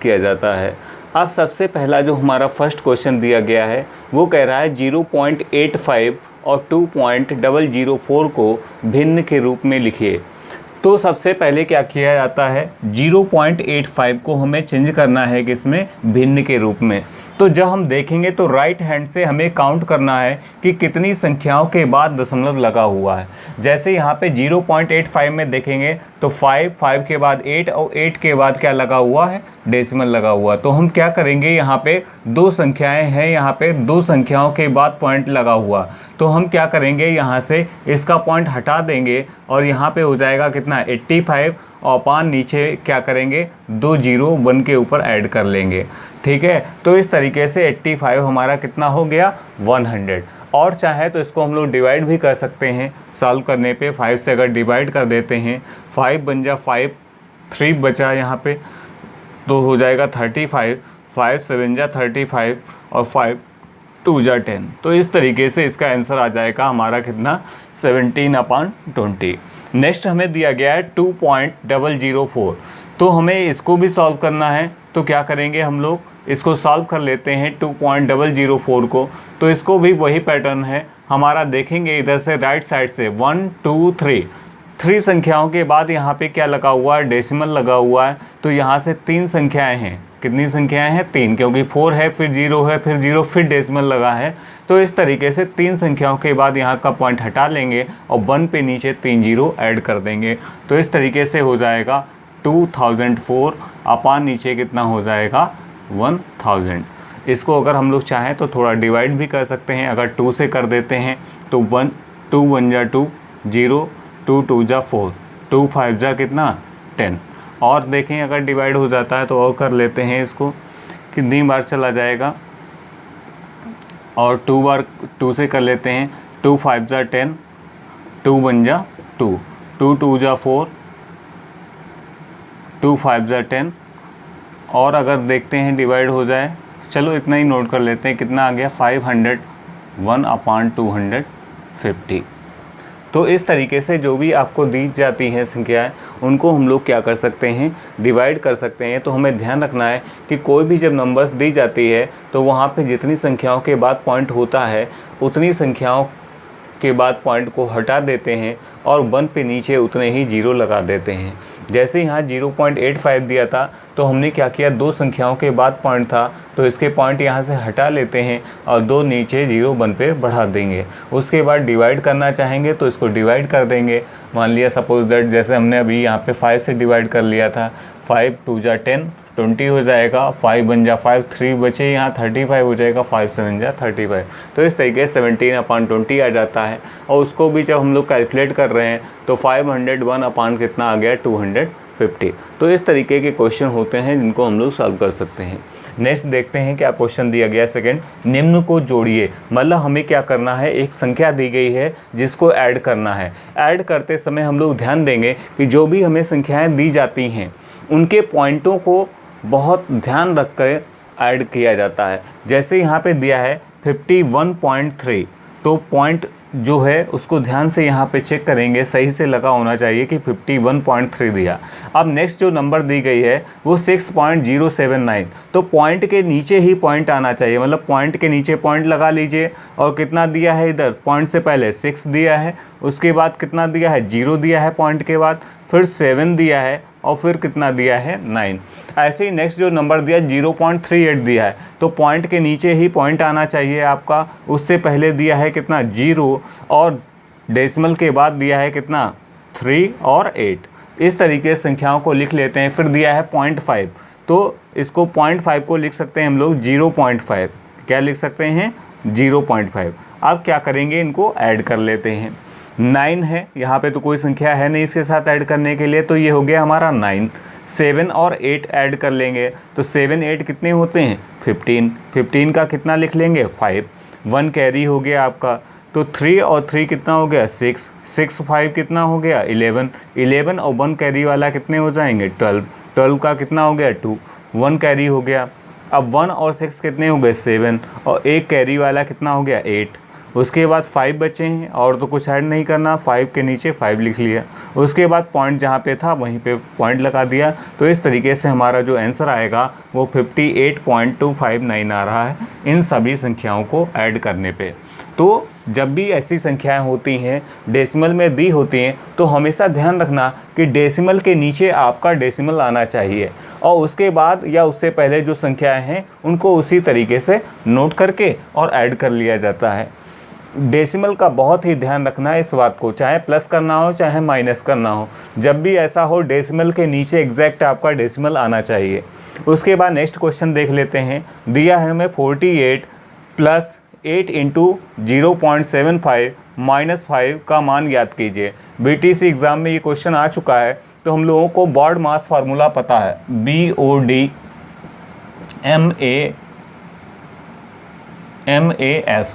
किया जाता है। अब सबसे पहला जो हमारा फर्स्ट क्वेश्चन दिया गया है वो कह रहा है 0.85 और 2.004 को भिन्न के रूप में लिखिए। तो सबसे पहले क्या किया जाता है, 0.85 को हमें चेंज करना है किसमें, भिन्न के रूप में। तो जब हम देखेंगे तो राइट हैंड से हमें काउंट करना है कि कितनी संख्याओं के बाद दशमलव लगा हुआ है। जैसे यहाँ पे 0.85 में देखेंगे तो 5 के बाद 8 और 8 के बाद क्या लगा हुआ है, डेसिमल लगा हुआ। तो हम क्या करेंगे, यहाँ पे दो संख्याएं हैं, यहाँ पे दो संख्याओं के बाद पॉइंट लगा हुआ, तो हम क्या करेंगे, यहाँ से इसका पॉइंट हटा देंगे और यहाँ पे हो जाएगा कितना 85 और पान नीचे क्या करेंगे, 2 0 1 के ऊपर ऐड कर लेंगे। ठीक है, तो इस तरीके से 85 हमारा कितना हो गया, 100। और चाहे तो इसको हम लोग डिवाइड भी कर सकते हैं। सॉल्व करने पे 5 से अगर डिवाइड कर देते हैं, 5 बन जा 5, 3 बचा यहाँ पे तो हो जाएगा 35, 5 7 जा 35 और 5 2 जा 10। तो इस तरीके से इसका आंसर आ जाएगा हमारा कितना, 17/20। नेक्स्ट हमें दिया गया है 2.004। तो हमें इसको भी सॉल्व करना है। तो क्या करेंगे, हम लोग इसको सॉल्व कर लेते हैं 2.004 को। तो इसको भी वही पैटर्न है हमारा, देखेंगे इधर से राइट साइड से 1 2 3 संख्याओं के बाद यहाँ पे क्या लगा हुआ है, डेसिमल लगा हुआ है। तो यहाँ से 3 संख्याएं हैं, कितनी संख्याएं हैं, 3, क्योंकि 4 है फिर 0 है फिर 0 फिर डेसिमल लगा है। तो इस तरीके से 3 संख्याओं के बाद यहाँ का पॉइंट हटा लेंगे और 1 पे नीचे 3 0 ऐड कर देंगे। तो इस तरीके से हो जाएगा 2004 अपान नीचे कितना हो जाएगा, 1000। इसको अगर हम लोग चाहें तो थोड़ा डिवाइड भी कर सकते हैं। अगर 2 से कर देते हैं तो 2 1 जा 2 0, 2 2 जा 4, 2 5 जा कितना 10। और देखें अगर डिवाइड हो जाता है तो और कर लेते हैं इसको, कितनी बार चला जाएगा, और 2 बार 2 से कर लेते हैं। 2 5 जा 10, 2 1 जा 2, 2 2 जा 4, 2 5 जा 10। और अगर देखते हैं डिवाइड हो जाए, चलो इतना ही नोट कर लेते हैं, कितना आ गया 501/250। तो इस तरीके से जो भी आपको दी जाती हैं संख्याएं, उनको हम लोग क्या कर सकते हैं, डिवाइड कर सकते हैं। तो हमें ध्यान रखना है कि कोई भी जब नंबर्स दी जाती है तो वहाँ पे जितनी संख्याओं के बाद पॉइंट होता है उतनी संख्याओं के बाद पॉइंट को हटा देते हैं और 1 पे नीचे उतने ही 0 लगा देते हैं। जैसे यहाँ 0.85 दिया था तो हमने क्या किया, 2 संख्याओं के बाद पॉइंट था तो इसके पॉइंट यहाँ से हटा लेते हैं और 2 नीचे 0 1 पे बढ़ा देंगे। उसके बाद डिवाइड करना चाहेंगे तो इसको डिवाइड कर देंगे। मान लिया सपोज दैट जैसे हमने अभी यहाँ पे 5 से डिवाइड कर लिया था, 5 2 जा 10, 20 हो जाएगा, 5 बन जा 5, 3 बचे यहाँ 35 हो जाएगा, 5 7 जा 35। तो इस तरीके से 17/20 आ जाता है। और उसको भी जब हम लोग कैलकुलेट कर रहे हैं तो 501 अपान कितना आ गया, 250। तो इस तरीके के क्वेश्चन होते हैं जिनको हम लोग सॉल्व कर सकते हैं। नेक्स्ट देखते हैं क्या क्वेश्चन दिया गया सेकंड, निम्न को जोड़िए। मतलब हमें क्या करना है, एक संख्या दी गई है जिसको ऐड करना है। ऐड करते समय हम लोग ध्यान देंगे कि जो भी हमें संख्याएँ दी जाती हैं उनके पॉइंटों को बहुत ध्यान रख कर ऐड किया जाता है। जैसे यहाँ पे दिया है 51.3, तो पॉइंट जो है उसको ध्यान से यहाँ पे चेक करेंगे, सही से लगा होना चाहिए कि 51.3 दिया। अब नेक्स्ट जो नंबर दी गई है वो 6.079, तो पॉइंट के नीचे ही पॉइंट आना चाहिए, मतलब पॉइंट के नीचे पॉइंट लगा लीजिए। और कितना दिया है इधर, पॉइंट से पहले 6 दिया है, उसके बाद कितना दिया है, 0 दिया है पॉइंट के बाद, फिर 7 दिया है और फिर कितना दिया है 9। ऐसे ही नेक्स्ट जो नंबर दिया 0.38 दिया है, तो पॉइंट के नीचे ही पॉइंट आना चाहिए आपका। उससे पहले दिया है कितना 0 और डेसिमल के बाद दिया है कितना 3 और 8। इस तरीके से संख्याओं को लिख लेते हैं। फिर दिया है 0.5, तो इसको 0.5 को लिख सकते हैं हम लोग 0.5। क्या लिख सकते हैं, 0.5। अब क्या करेंगे, इनको ऐड कर लेते हैं। 9 है यहाँ पे, तो कोई संख्या है नहीं इसके साथ ऐड करने के लिए, तो ये हो गया हमारा 9। 7 और 8 ऐड कर लेंगे तो 7 8 कितने होते हैं 15। 15 का कितना लिख लेंगे 5। 1 कैरी हो गया आपका, तो 3 और 3 कितना हो गया 6। 6 5 कितना हो गया 11। 11 और 1 कैरी वाला कितने हो जाएंगे 12। 12 का कितना हो गया 2। 1 कैरी हो गया। अब 1 और 6 कितने हो गए 7 और 1 कैरी वाला कितना हो गया 8। उसके बाद 5 बचे हैं और तो कुछ ऐड नहीं करना, 5 के नीचे 5 लिख लिया, उसके बाद पॉइंट जहाँ पे था वहीं पे पॉइंट लगा दिया। तो इस तरीके से हमारा जो आंसर आएगा वो 58.259 आ रहा है इन सभी संख्याओं को ऐड करने पे। तो जब भी ऐसी संख्याएं होती हैं डेसिमल में दी होती हैं तो हमेशा ध्यान रखना कि डेसिमल के नीचे आपका डेसिमल आना चाहिए और उसके बाद या उससे पहले जो संख्याएं हैं उनको उसी तरीके से नोट करके और ऐड कर लिया जाता है। डेसिमल का बहुत ही ध्यान रखना है इस बात को, चाहे प्लस करना हो चाहे माइनस करना हो, जब भी ऐसा हो डेसिमल के नीचे एग्जैक्ट आपका डेसिमल आना चाहिए। उसके बाद नेक्स्ट क्वेश्चन देख लेते हैं। दिया है हमें 48 प्लस 8 इंटू 0.75 माइनस 5 का मान याद कीजिए। BTC एग्ज़ाम में ये क्वेश्चन आ चुका है, तो हम लोगों को बॉड मास फार्मूला पता है, BODMAS।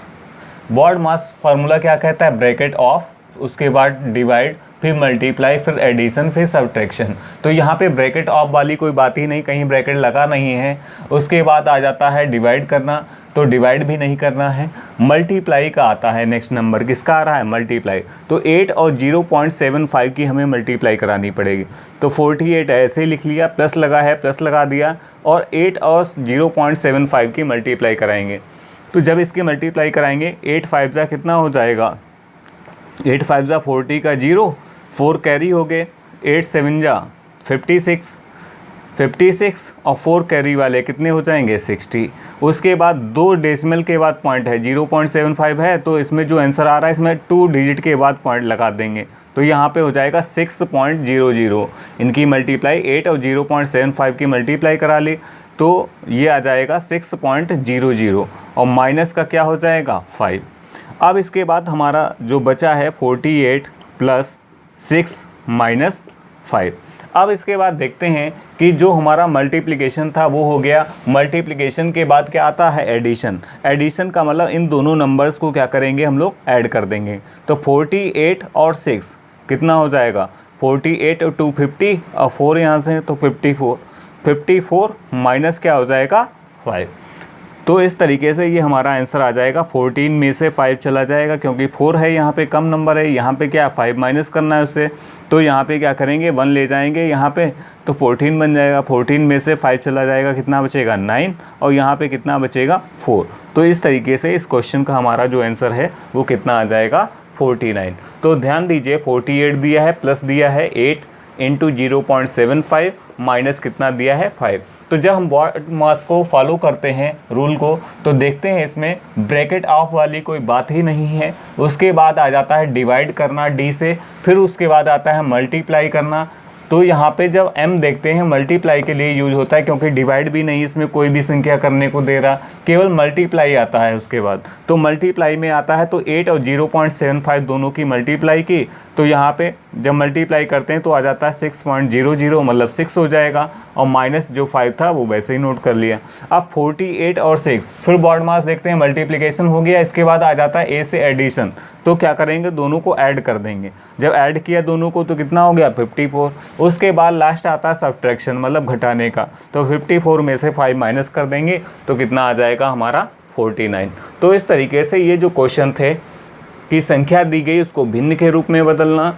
बॉड मास फार्मूला क्या कहता है, ब्रैकेट ऑफ, उसके बाद डिवाइड, फिर मल्टीप्लाई, फिर एडिशन, फिर सब्ट्रैक्शन। तो यहाँ पे ब्रैकेट ऑफ वाली कोई बात ही नहीं, कहीं ब्रैकेट लगा नहीं है। उसके बाद आ जाता है डिवाइड करना, तो डिवाइड भी नहीं करना है। मल्टीप्लाई का आता है नेक्स्ट नंबर, किसका आ रहा है, मल्टीप्लाई। तो 8 और 0.75 की हमें मल्टीप्लाई करानी पड़ेगी। तो 48 ऐसे ही लिख लिया, प्लस लगा है प्लस लगा दिया, और 8 और 0.75 की मल्टीप्लाई कराएंगे। तो जब इसकी मल्टीप्लाई कराएंगे 8 5 जा कितना हो जाएगा, 8 5 जा 40 का 0, 4 कैरी हो गए, 8 7 जा 56 और 4 कैरी वाले कितने हो जाएंगे, 60। उसके बाद 2 डेसिमल के बाद पॉइंट है, 0.75 है, तो इसमें जो आंसर आ रहा है इसमें 2 डिजिट के बाद पॉइंट लगा देंगे। तो यहाँ पे हो जाएगा 6.00। इनकी मल्टीप्लाई 8 और 0.75 की मल्टीप्लाई करा ली, तो ये आ जाएगा 6.00 और माइनस का क्या हो जाएगा, 5। अब इसके बाद हमारा जो बचा है 48 प्लस 6 माइनस 5। अब इसके बाद देखते हैं कि जो हमारा मल्टीप्लिकेशन था वो हो गया। मल्टीप्लिकेशन के बाद क्या आता है, एडिशन। एडिशन का मतलब इन दोनों नंबर्स को क्या करेंगे, हम लोग ऐड कर देंगे। तो 48 और 6 कितना हो जाएगा, 48 और 250 और 4 यहाँ से तो 54 माइनस क्या हो जाएगा, 5। तो इस तरीके से ये हमारा आंसर आ जाएगा। 14 में से 5 चला जाएगा क्योंकि 4 है यहाँ पे, कम नंबर है, यहाँ पे क्या 5 माइनस करना है उससे, तो यहाँ पे क्या करेंगे 1 ले जाएंगे यहाँ पे, तो 14 बन जाएगा। 14 में से 5 चला जाएगा, कितना बचेगा 9, और यहाँ पे कितना बचेगा 4। तो इस तरीके से इस क्वेश्चन का हमारा जो आंसर है वो कितना आ जाएगा, 49। तो ध्यान दीजिए 48 दिया है, प्लस दिया है 8 इंटू 0.75 माइनस कितना दिया है 5। तो जब हम बॉड मास को फॉलो करते हैं रूल को, तो देखते हैं इसमें ब्रैकेट ऑफ वाली कोई बात ही नहीं है। उसके बाद आ जाता है डिवाइड करना D से, फिर उसके बाद आता है मल्टीप्लाई करना। तो यहाँ पे जब m देखते हैं मल्टीप्लाई के लिए यूज होता है, क्योंकि डिवाइड भी नहीं इसमें कोई भी संख्या करने को दे रहा, केवल मल्टीप्लाई आता है उसके बाद। तो मल्टीप्लाई में आता है, तो 8 और 0.75 दोनों की मल्टीप्लाई की, तो यहाँ पे जब मल्टीप्लाई करते हैं तो आ जाता है 6.00, मतलब 6 हो जाएगा, और माइनस जो 5 था वो वैसे ही नोट कर लिया। अब 48 और 6 फिर बॉड मास देखते हैं, मल्टीप्लिकेशन हो गया, इसके बाद आ जाता है A से एडिशन। तो क्या करेंगे, दोनों को ऐड कर देंगे। जब ऐड किया दोनों को तो कितना हो गया 54। उसके बाद लास्ट आता है सब्ट्रैक्शन, मतलब घटाने का, तो 54 में से 5 माइनस कर देंगे तो कितना आ जाएगा हमारा 49। तो इस तरीके से ये जो क्वेश्चन थे कि संख्या दी गई उसको भिन्न के रूप में बदलना,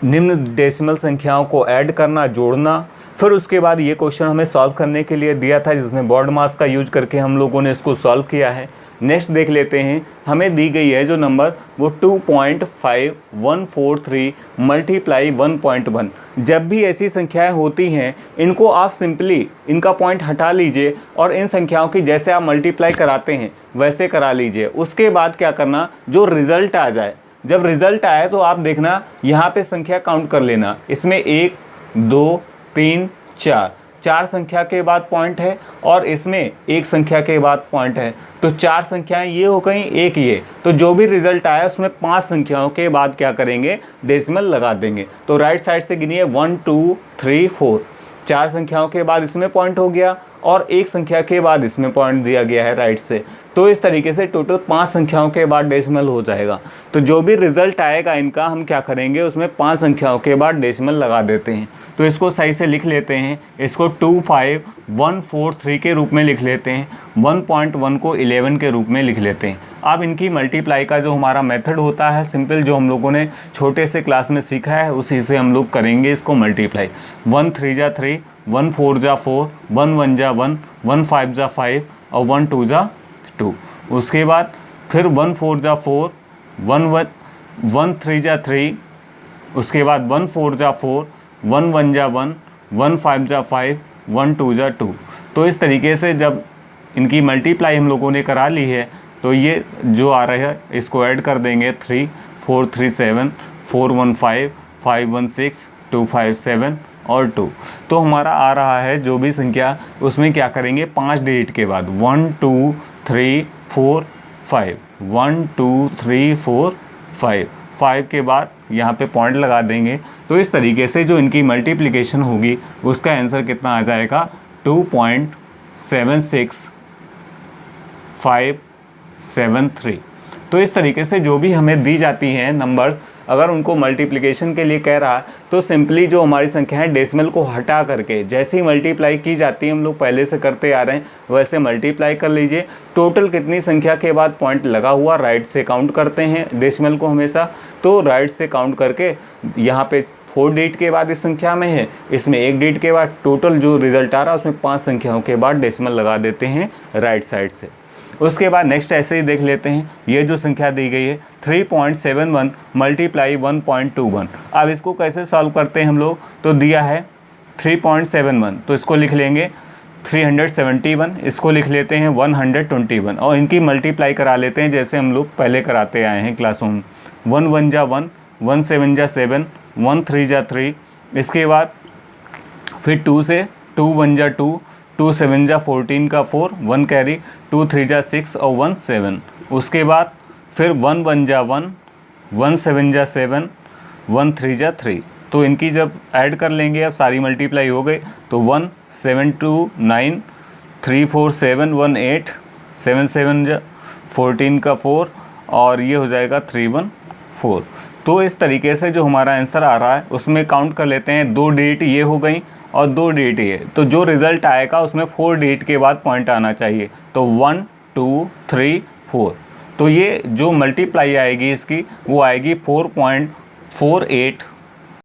निम्न डेसिमल संख्याओं को ऐड करना, जोड़ना। फिर उसके बाद ये क्वेश्चन हमें सॉल्व करने के लिए दिया था, जिसमें बॉड मास का यूज करके हम लोगों ने इसको सॉल्व किया है। नेक्स्ट देख लेते हैं, हमें दी गई है जो नंबर वो 2.5143 मल्टीप्लाई 1.1। जब भी ऐसी संख्याएं होती हैं इनको आप सिंपली इनका पॉइंट हटा लीजिए और इन संख्याओं की जैसे आप मल्टीप्लाई कराते हैं वैसे करा लीजिए। उसके बाद क्या करना, जो रिज़ल्ट आ जाए, जब रिज़ल्ट आए तो आप देखना यहाँ पे संख्या काउंट कर लेना, इसमें 1 2 3 4 संख्या के बाद पॉइंट है और इसमें एक संख्या के बाद पॉइंट है। तो 4 संख्याएं ये हो गई, एक ये, तो जो भी रिजल्ट आया उसमें 5 संख्याओं के बाद क्या करेंगे, डेसिमल लगा देंगे। तो राइट साइड से गिनिए 1 2 3 4, 4 संख्याओं के बाद इसमें पॉइंट हो गया और एक संख्या के बाद इसमें पॉइंट दिया गया है राइट से। तो इस तरीके से टोटल 5 संख्याओं के बाद डेसिमल हो जाएगा। तो जो भी रिजल्ट आएगा इनका हम क्या करेंगे, उसमें 5 संख्याओं के बाद डेसिमल लगा देते हैं। तो इसको सही से लिख लेते हैं, इसको 25143 के रूप में लिख लेते हैं, 1.1 को 11 के रूप में लिख लेते हैं। अब इनकी मल्टीप्लाई का जो हमारा मेथड होता है सिंपल, जो हम लोगों ने छोटे से क्लास में सीखा है, उसी से हम लोग करेंगे इसको मल्टीप्लाई। 1 3 जा 3, 1 4 जा 4, 1 1 जा 1, 1 5 जा 5 और 1 2 जा 2। उसके बाद फिर 1 4 जा 4, 1 3 जा 3, उसके बाद 1 4 जा 4, 1 1 जा 1, 1 5 जा 5, 1 2 जा 2। तो इस तरीके से जब इनकी मल्टीप्लाई हम लोगों ने करा ली है तो ये जो आ रहा है इसको ऐड कर देंगे, 3 4 3 7, 4 1 5, 5 1 6, 2 5 7 और 2। तो हमारा आ रहा है जो भी संख्या, उसमें क्या करेंगे 5 डिजिट के बाद 1 2 3 4 5, 1 2 3 4 5, 5 के बाद यहाँ पे पॉइंट लगा देंगे। तो इस तरीके से जो इनकी मल्टीप्लिकेशन होगी उसका आंसर कितना आ जाएगा, 2.76573। तो इस तरीके से जो भी हमें दी जाती हैं नंबर्स, अगर उनको मल्टीप्लिकेशन के लिए कह रहा है तो सिंपली जो हमारी संख्या है डेसिमल को हटा करके जैसे ही मल्टीप्लाई की जाती है, हम लोग पहले से करते आ रहे हैं वैसे मल्टीप्लाई कर लीजिए। टोटल कितनी संख्या के बाद पॉइंट लगा हुआ राइट से काउंट करते हैं डेसिमल को हमेशा, तो राइट से काउंट करके यहाँ पे 4 डिजिट के बाद इस संख्या में है, इसमें 1 डिजिट के बाद टोटल जो रिजल्ट आ रहा है उसमें 5 संख्याओं के बाद डेसिमल लगा देते हैं राइट साइड से। उसके बाद नेक्स्ट ऐसे ही देख लेते हैं, ये जो संख्या दी गई है 3.71 मल्टीप्लाई 1.21। अब इसको कैसे सॉल्व करते हैं हम लोग, तो दिया है 3.71, तो इसको लिख लेंगे 371, इसको लिख लेते हैं 121 और इनकी मल्टीप्लाई करा लेते हैं जैसे हम लोग पहले कराते आए हैं क्लासों में। 1 1 जा 1, 1 7 जा 7, 1 3 जा 3, इसके बाद फिर 2 से 2 1 जा 2, 2 7 जा 14 का 4, 1 कैरी, 2 3 जा 6 और 1 7। उसके बाद फिर 1 1 जा 1, 1 7 जा 7, 1 3 जा 3। तो इनकी जब ऐड कर लेंगे, अब सारी मल्टीप्लाई हो गई, तो 1 7 2 9, 3 4 7 1 8, 7 7 जा 14 का 4 और ये हो जाएगा 3 1 4। तो इस तरीके से जो हमारा आंसर आ रहा है उसमें काउंट कर लेते हैं, 2 डिजिट ये हो गई और 2 डिजिट ये। तो जो रिज़ल्ट आएगा उसमें 4 डिजिट के बाद पॉइंट आना चाहिए, तो 1 2 3 4। तो ये जो मल्टीप्लाई आएगी इसकी वो आएगी 4.48